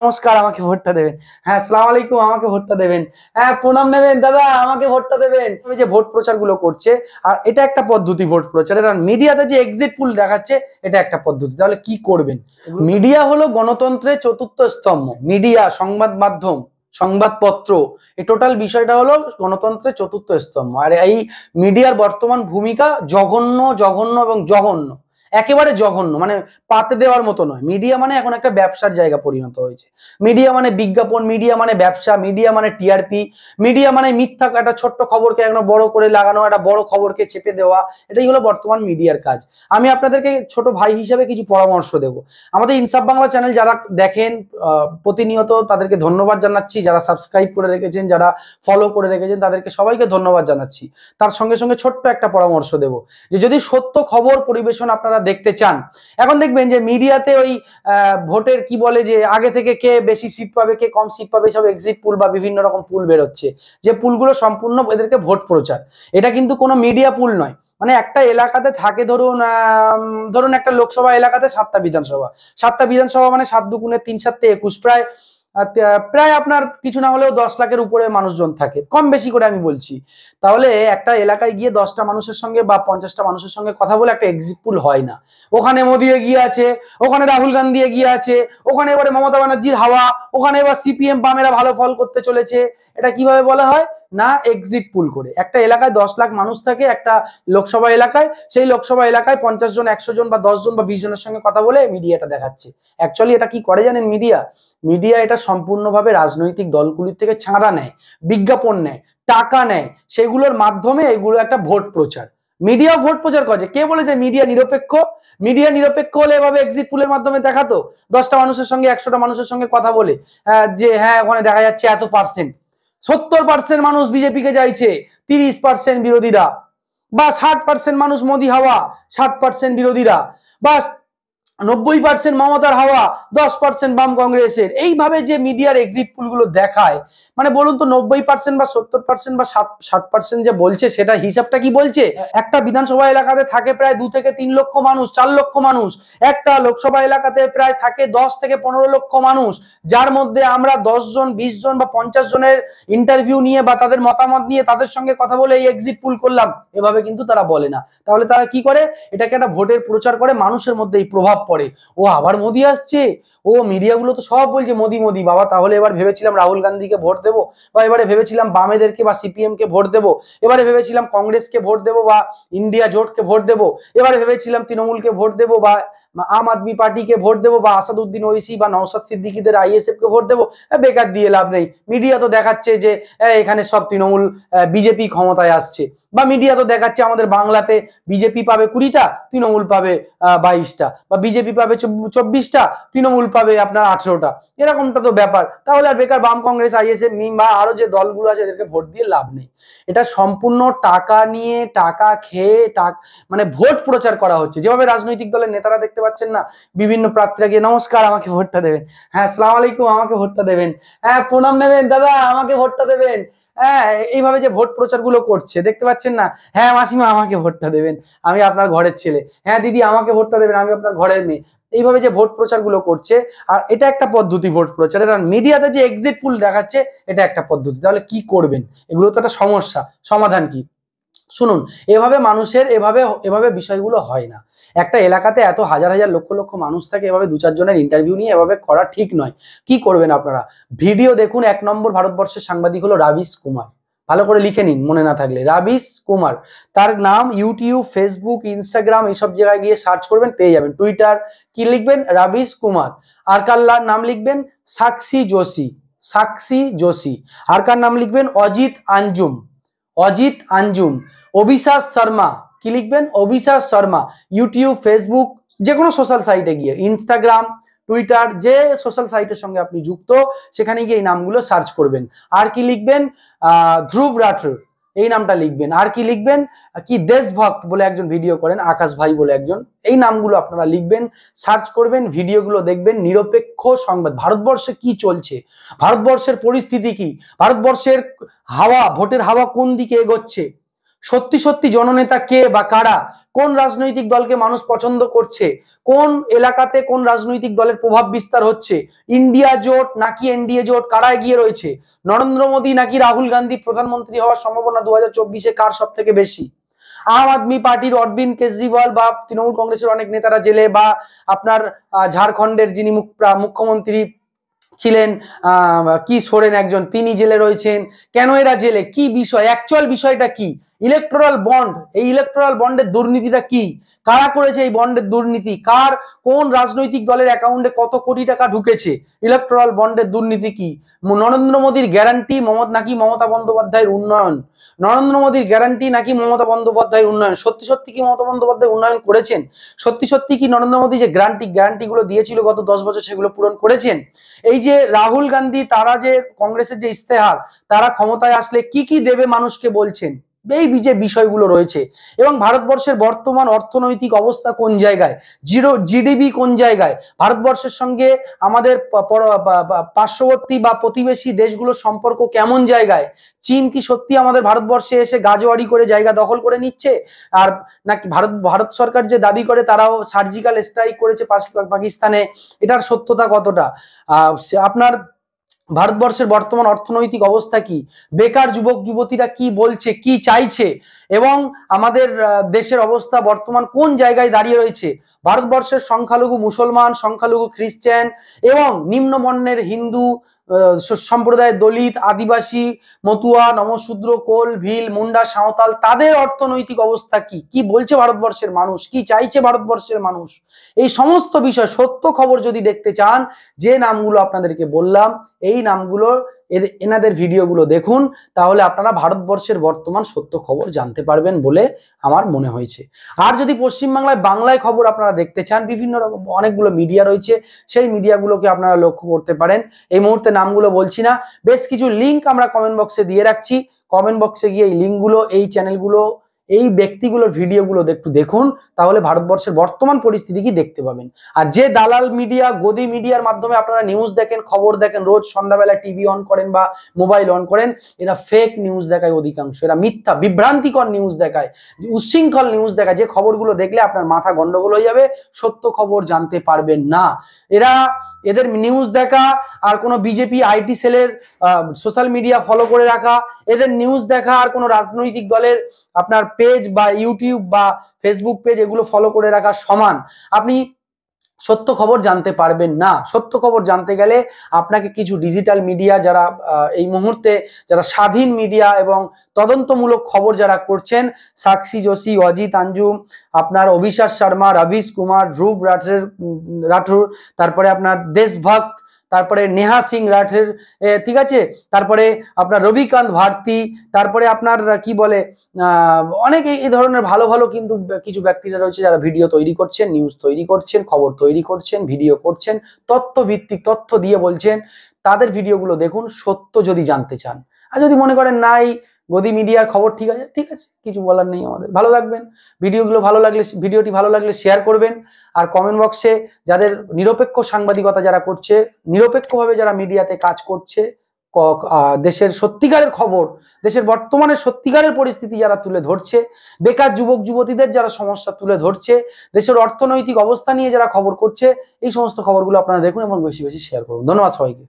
নমস্কার, আমাকে ভোটটা দেবেন। হ্যাঁ, আসসালামু আলাইকুম, আমাকে ভোটটা দেবেন। হ্যাঁ, প্রণাম নেবেন দাদা, আমাকে ভোটটা দেবেন। ওই যে ভোট প্রচার গুলো করছে, আর এটা একটা পদ্ধতি ভোট প্রচারের। আর মিডিয়াতে যে এক্সিট পোল দেখাচ্ছে, এটা একটা পদ্ধতি। তাহলে কি করবেন? মিডিয়া হলো গণতন্ত্রের চতুর্থ স্তম্ভ। মিডিয়া, সংবাদ মাধ্যম, সংবাদপত্র, এই টোটাল বিষয়টা হলো গণতন্ত্রের চতুর্থ স্তম্ভ। আর এই মিডিয়ার বর্তমান ভূমিকা জঘন্য, জঘন্য এবং জঘন্য, একেবারে জঘন্য, মানে পাতে দেওয়ার মতো নয়। মিডিয়া মানে এখন একটা ব্যবসার জায়গা পরিণত হয়েছে। মিডিয়া মানে বিজ্ঞাপন, মিডিয়া মানে ব্যবসা, মিডিয়া মানে টিআরপি, মিডিয়া মানে মিথ্যা একটা ছোট্ট খবরকে একটা বড় করে লাগানো, একটা বড় খবরকে চেপে দেওয়া। এটাই হলো বর্তমান মিডিয়ার কাজ। আমি আপনাদেরকে ছোট ভাই হিসেবে কিছু পরামর্শ দেব। আমাদের ইনসাফ বাংলা চ্যানেল যারা দেখেন প্রতিনিয়ত, তাদেরকে ধন্যবাদ জানাচ্ছি। যারা সাবস্ক্রাইব করে রেখেছেন, যারা ফলো করে রেখেছেন, তাদেরকে সবাইকে ধন্যবাদ জানাচ্ছি। তার সঙ্গে সঙ্গে ছোট্ট একটা পরামর্শ দেব, যে যদি সত্য খবর পরিবেশন আপনারা দেখতে চান, এখন দেখবেন যে মিডিয়াতে ওই ভোটের কি বলে যে আগে থেকে কে বেশি সিট পাবে, কে কম সিট পাবে, সব এক্সিট পুল বা বিভিন্ন রকম পুল বেরোচ্ছে, যে পুলগুলো সম্পূর্ণ এদেরকে ভোট প্রচার। এটা কিন্তু কোনো মিডিয়া পুল নয়। মানে একটা এলাকাতে থাকে, ধরুন একটা লোকসভা এলাকাতে 7টা বিধানসভা। 7টা বিধানসভা মানে 7 দুগুণে 3 7 21, প্রায় আপনার কিছু না হলেও 10 লাখের উপরে মানুষজন থাকে, কম বেশি করে আমি বলছি। তাহলে একটা এলাকায় গিয়ে 10টা মানুষের সঙ্গে বা 50টা মানুষের সঙ্গে কথা বলে একটা এক্সিট পুল হয় না। ওখানে মোদি এগিয়ে আছে, ওখানে রাহুল গান্ধী এগিয়ে আছে, ওখানে এবারে মমতা ব্যানার্জির হাওয়া, ওখানে এবার সিপিএম বামেরা ভালো ফল করতে চলেছে। এটা কিভাবে বলা হয়? না, এক্সিট পুল করে। একটা এলাকায় 10 লাখ মানুষ থাকে, একটা লোকসভা এলাকায়। সেই লোকসভা এলাকায় 50 জন, 100 জন বা 10 জন বা 20 জনের সঙ্গে কথা বলে মিডিয়াটা দেখাচ্ছে। অ্যাকচুয়ালি এটা কি করে জানেন? মিডিয়া এটা সম্পূর্ণভাবে রাজনৈতিক দলগুলির থেকে ছাড়া নেয়, বিজ্ঞাপন নেয়, টাকা নেয়, সেগুলোর মাধ্যমে এগুলো একটা ভোট প্রচার। মিডিয়া ভোট প্রচার করে। কে বলেছে মিডিয়া নিরপেক্ষ? মিডিয়া নিরপেক্ষ হলে এভাবে এক্সিট পুলের মাধ্যমে দেখাতো? 10টা মানুষের সঙ্গে, 100টা মানুষের সঙ্গে কথা বলে যে হ্যাঁ ওখানে দেখা যাচ্ছে এত পার্সেন্ট, 70% মানুষ বিজেপিকে চাইছে, 30% বিরোধীরা, বা 60% মানুষ মোদি হাওয়া, 60% বিরোধীরা, বা 90% মমতার হাওয়া, 10% বাম কংগ্রেসের। এইভাবে যে মিডিয়ার এক্সিট পুলগুলো দেখায়, মানে বলুন তো 90% বা 70% বা 60% যে বলছে, সেটা হিসাবটা কি বলছে? একটা বিধানসভা এলাকাতে থাকে প্রায় 2 থেকে 3 লক্ষ মানুষ, 4 লক্ষ মানুষ। একটা লোকসভা এলাকাতে প্রায় থাকে 10 থেকে 15 লক্ষ মানুষ, যার মধ্যে আমরা 10 জন, 20 জন বা 50 জনের ইন্টারভিউ নিয়ে বা তাদের মতামত নিয়ে তাদের সঙ্গে কথা বলে এই এক্সিট পুল করলাম। এভাবে কিন্তু তারা বলে না। তাহলে তারা কি করে? এটাকে একটা ভোটের প্রচার করে, মানুষের মধ্যে এই প্রভাব পড়ে। ও আবার মোদি আসছে, ও মিডিয়াগুলো তো সব বলছে মোদি মোদি। বাবা, তাহলে এবার ভেবেছিলাম রাহুল গান্ধীকে ভোট দেবো, বা এবারে ভেবেছিলাম বামেদেরকে বা সিপিএম কে ভোট দেবো, এবারে ভেবেছিলাম কংগ্রেসকে ভোট দেবো বা ইন্ডিয়া জোটকে ভোট দেবো, এবারে ভেবেছিলাম তৃণমূলকে ভোট দেবো বা আম আদমি পার্টিকে ভোট দেবো, বা আসাদুদ্দিন ওইসি বা নওশাদ সিদ্দিকীদের আইএসএফ কে ভোট দেবো। বেকার দিয়ে লাভ নেই। মিডিয়া তো দেখাচ্ছে যে এখানে সব তৃণমূল, বিজেপি ক্ষমতায় আসছে। বা মিডিয়া তো দেখাচ্ছে আমাদের বাংলাতে বিজেপি পাবে 20টা, তৃণমূল পাবে 22টা, বা বিজেপি পাবে 24টা, তৃণমূল পাবে আপনার 18টা। এরকমটা তো ব্যাপার। তাহলে আর বেকার বাম কংগ্রেস, আইএসএফ, মিম বা আরো যে দলগুলো আছে, এদেরকে ভোট দিয়ে লাভ নেই। এটা সম্পূর্ণ টাকা নিয়ে, টাকা খেয়ে মানে ভোট প্রচার করা হচ্ছে। যেভাবে রাজনৈতিক দলের নেতারা দেখতে পাচ্ছেন না, বিভিন্ন প্রার্থীরা গিয়ে নমস্কার, আমাকে ভোটটা দেবেন। হ্যাঁ, আসসালামু আলাইকুম, আমাকে ভোটটা দেবেন। হ্যাঁ, প্রণাম নেবেন দাদা, আমাকে ভোটটা দেবেন। হ্যাঁ, এইভাবে যে ভোট প্রচার গুলো করছে দেখতে পাচ্ছেন না? হ্যাঁ মাসিমা, আমাকে ভোটটা দেবেন, আমি আপনার ঘরের ছেলে। হ্যাঁ দিদি, আমাকে ভোটটা দেবেন, আমি আপনার ঘরের মেয়ে। এইভাবে যে ভোট প্রচার গুলো করছে, আর এটা একটা পদ্ধতি ভোট প্রচারের। আর মিডিয়াতে যে এক্সিট পুল দেখাচ্ছে, এটা একটা পদ্ধতি। তাহলে কি করবেন? এগুলো তো একটা সমস্যা। সমাধান কি? শুনুন, এভাবে মানুষের এভাবে এভাবে বিষয়গুলো হয় না। একটা এলাকাতে এত হাজার হাজার লক্ষ লক্ষ মানুষ থাকে, এভাবে 2-4 জনের ইন্টারভিউ নিয়ে এভাবে করা ঠিক নয়। কি করবেন আপনারা? ভিডিও দেখুন। 1 নম্বর ভারতবর্ষের সাংবাদিক হলো রাবিশ কুমার। ভালো করে লিখে নিন মনে না থাকলে, রাবিশ কুমার। তার নাম ইউটিউব, ফেসবুক, ইনস্টাগ্রাম এইসব জায়গায় গিয়ে সার্চ করবেন, পেয়ে যাবেন। টুইটার কি লিখবেন? রাবিশ কুমার। আর কার নাম লিখবেন? সাক্ষী যোশী। সাক্ষী যোশী। আর কার নাম লিখবেন? অজিত আঞ্জুম। অজিত আঞ্জুম। অভিশাস শর্মা। কি লিখবেন? অভিশাস শর্মা। ইউটিউব, ফেসবুক, যে কোনো সোশ্যাল সাইটে গিয়ে, ইনস্টাগ্রাম, টুইটার, যে সোশ্যাল সাইটের সঙ্গে আপনি যুক্ত, সেখানে গিয়ে এই নামগুলো সার্চ করবেন। আর কি লিখবেন? ধ্রুব রাঠোর, এই নামটা লিখবেন। আর কি লিখবেন? কি দেশভক্ত বলে একজন ভিডিও করেন, আকাশ ভাই বলে একজন। এই নামগুলো আপনারা লিখবেন, সার্চ করবেন, ভিডিওগুলো দেখবেন। নিরপেক্ষ সংবাদ, ভারতবর্ষে কি চলছে, ভারতবর্ষের পরিস্থিতি কি, ভারতবর্ষের হাওয়া, ভোটের হাওয়া কোন দিকে এগোচ্ছে, সত্যি সত্যি জননেতা কে বা কারা, কোন রাজনৈতিক দলকে মানুষ পছন্দ করছে, কোন এলাকাতে কোন রাজনৈতিক দলের প্রভাব বিস্তার হচ্ছে, ইন্ডিয়া জোট নাকি এনডিএ জোট, কারা এগিয়ে রয়েছে, নরেন্দ্র মোদী নাকি রাহুল গান্ধী প্রধানমন্ত্রী হওয়ার সম্ভাবনা 2024-এ কার সব থেকে বেশি, আম আদমি পার্টির অরবিন্দ কেজরিওয়াল বা তৃণমূল কংগ্রেসের অনেক নেতারা জেলে, বা আপনার ঝাড়খণ্ডের যিনি মুখ্যমন্ত্রী ছিলেন কি সোরেন একজন, তিনি জেলে রয়েছেন, কেন এরা জেলে, কি বিষয়, অ্যাকচুয়াল বিষয়টা কি, ইলেকটোরাল বন্ড, এই ইলেকটোরাল বন্ডের দুর্নীতিটা কি, কারা করেছে এই বন্ডের দুর্নীতি, কার কোন রাজনৈতিক দলের অ্যাকাউন্টে কত কোটি টাকা ঢুকেছে, ইলেকটোরাল বন্ডের দুর্নীতি কি, নরেন্দ্র মোদীর গ্যারান্টি নাকি মমতা বন্দ্যোপাধ্যায়ের উন্নয়ন, নরেন্দ্র মোদীর গ্যারান্টি নাকি মমতা বন্দ্যোপাধ্যায়ের উন্নয়ন, সত্যি সত্যি কি মমতা বন্দ্যোপাধ্যায় উন্নয়ন করেছেন, সত্যি সত্যি কি নরেন্দ্র মোদী যে গ্যারান্টি গুলো দিয়েছিল গত 10 বছর সেগুলো পূরণ করেছেন, এই যে রাহুল গান্ধী তারা যে কংগ্রেসের যে ইস্তেহার, তারা ক্ষমতায় আসলে কি কি দেবে মানুষকে বলছেন, এই যে বিষয়গুলো রয়েছে, এবং ভারতবর্ষের বর্তমান অর্থনৈতিক অবস্থা কোন জায়গায়, জিডিপি কোন জায়গায়, ভারতবর্ষের সঙ্গে আমাদের পার্শ্ববর্তী বা প্রতিবেশী দেশগুলোর সম্পর্ক কেমন জায়গায়, চীন কি সত্যি আমাদের ভারতবর্ষে এসে গাজোয়ারি করে জায়গা দখল করে নিচ্ছে, আর নাকি ভারত সরকার যে দাবি করে তারাও সার্জিক্যাল স্ট্রাইক করেছে পাকিস্তানে, এটার সত্যতা কতটা, আপনার ভারতবর্ষের বর্তমান অর্থনৈতিক অবস্থা কি, বেকার যুবক যুবতীরা কি বলছে, কি চাইছে, এবং আমাদের দেশের অবস্থা বর্তমান কোন জায়গায় দাঁড়িয়ে রয়েছে, ভারতবর্ষের সংখ্যালঘু মুসলমান, সংখ্যালঘু খ্রিস্টান এবং নিম্নবর্ণের হিন্দু সম্প্রদায়ের দলিত, আদিবাসী, মতুয়া, নমশূদ্র, কোল, ভিল, মুন্ডা, সাঁওতাল, তাদের অর্থনৈতিক অবস্থা কি, কি বলছে ভারতবর্ষের মানুষ, কি চাইছে ভারতবর্ষের মানুষ, এই সমস্ত বিষয় সত্য খবর যদি দেখতে চান, যে নামগুলো আপনাদেরকে বললাম এই নামগুলো এনাদের ভিডিওগুলো দেখুন, তাহলে আপনারা ভারতবর্ষের বর্তমান সত্য খবর জানতে পারবেন বলে আমার মনে হয়েছে। আর যদি পশ্চিমবাংলায় বাংলায় খবর আপনারা দেখতে চান, বিভিন্ন রকম অনেকগুলো মিডিয়া রয়েছে, সেই মিডিয়াগুলোকে আপনারা লক্ষ্য করতে পারেন, এই মুহূর্তে নামগুলো বলছি না, বেশ কিছু লিঙ্ক আমরা কমেন্ট বক্সে দিয়ে রাখছি, কমেন্ট বক্সে গিয়ে এই লিঙ্কগুলো, এই চ্যানেলগুলো, এই ব্যক্তিগুলোর ভিডিওগুলো একটু দেখুন, তাহলে ভারতবর্ষের বর্তমান পরিস্থিতি কি দেখতে পাবেন। আর যে দালাল মিডিয়া, গদি মিডিয়ার মাধ্যমে আপনারা নিউজ দেখেন, খবর দেখেন, রোজ সন্ধ্যাবেলা টিভি অন করেন বা মোবাইল অন করেন, এরা ফেক নিউজ দেখায় অধিকাংশ, এরা মিথ্যা বিভ্রান্তিকর নিউজ দেখায়, উচ্ছৃঙ্খল নিউজ দেখায়, যে খবরগুলো দেখলে আপনার মাথা গন্ডগোল হয়ে যাবে, সত্য খবর জানতে পারবেন না। এদের নিউজ দেখা আর কোনো বিজেপি আইটি সেলের সোশ্যাল মিডিয়া ফলো করে রাখা, এদের নিউজ দেখা আর কোনো রাজনৈতিক দলের আপনার পেজ বা ইউটিউব বা ফেসবুক পেজ এগুলো ফলো করে রাখা সমান, আপনি সত্য খবর জানতে পারবেন না। সত্য খবর জানতে গেলে আপনাকে কিছু ডিজিটাল মিডিয়া যারা এই মুহূর্তে যারা স্বাধীন মিডিয়া এবং তদন্তমূলক খবর যারা করছেন, সাক্ষী যোশী, অজিত আঞ্জুম, আপনার অভিষেক শর্মা, রবিশ কুমার, ধ্রুব রাঠোর, তারপরে আপনার দেশভক্ত, তারপরে নেহা সিং রাঠের, ঠিক আছে, তারপরে আপনার রবিকান্ত ভারতী, তারপরে আপনার কি বলে অনেক এই ধরনের ভালো ভালো কিন্তু কিছু ব্যক্তিরা রয়েছে যারা ভিডিও তৈরি করছেন, নিউজ তৈরি করছেন, খবর তৈরি করছেন, ভিডিও করছেন, তথ্য ভিত্তিক তথ্য দিয়ে বলছেন, তাদের ভিডিওগুলো দেখুন সত্য যদি জানতে চান। আর যদি মনে করেন নাই গদি মিডিয়ার খবর ঠিক আছে, ঠিক আছে, কিছু বলার নেই আমাদের, ভালো থাকবেন, ভিডিওটি ভালো লাগলে শেয়ার করবেন, আর কমেন্ট বক্সে যাদের নিরপেক্ষ সাংবাদিকতা যারা করছে, নিরপেক্ষভাবে যারা মিডিয়াতে কাজ করছে, দেশের সত্যিকারের খবর, দেশের বর্তমানে সত্যিকারের পরিস্থিতি যারা তুলে ধরছে, বেকার যুবক যুবতীদের যারা সমস্যা তুলে ধরছে, দেশের অর্থনৈতিক অবস্থা নিয়ে যারা খবর করছে, এই সমস্ত খবরগুলো আপনারা দেখুন এবং বেশি বেশি শেয়ার করুন। ধন্যবাদ সবাইকে।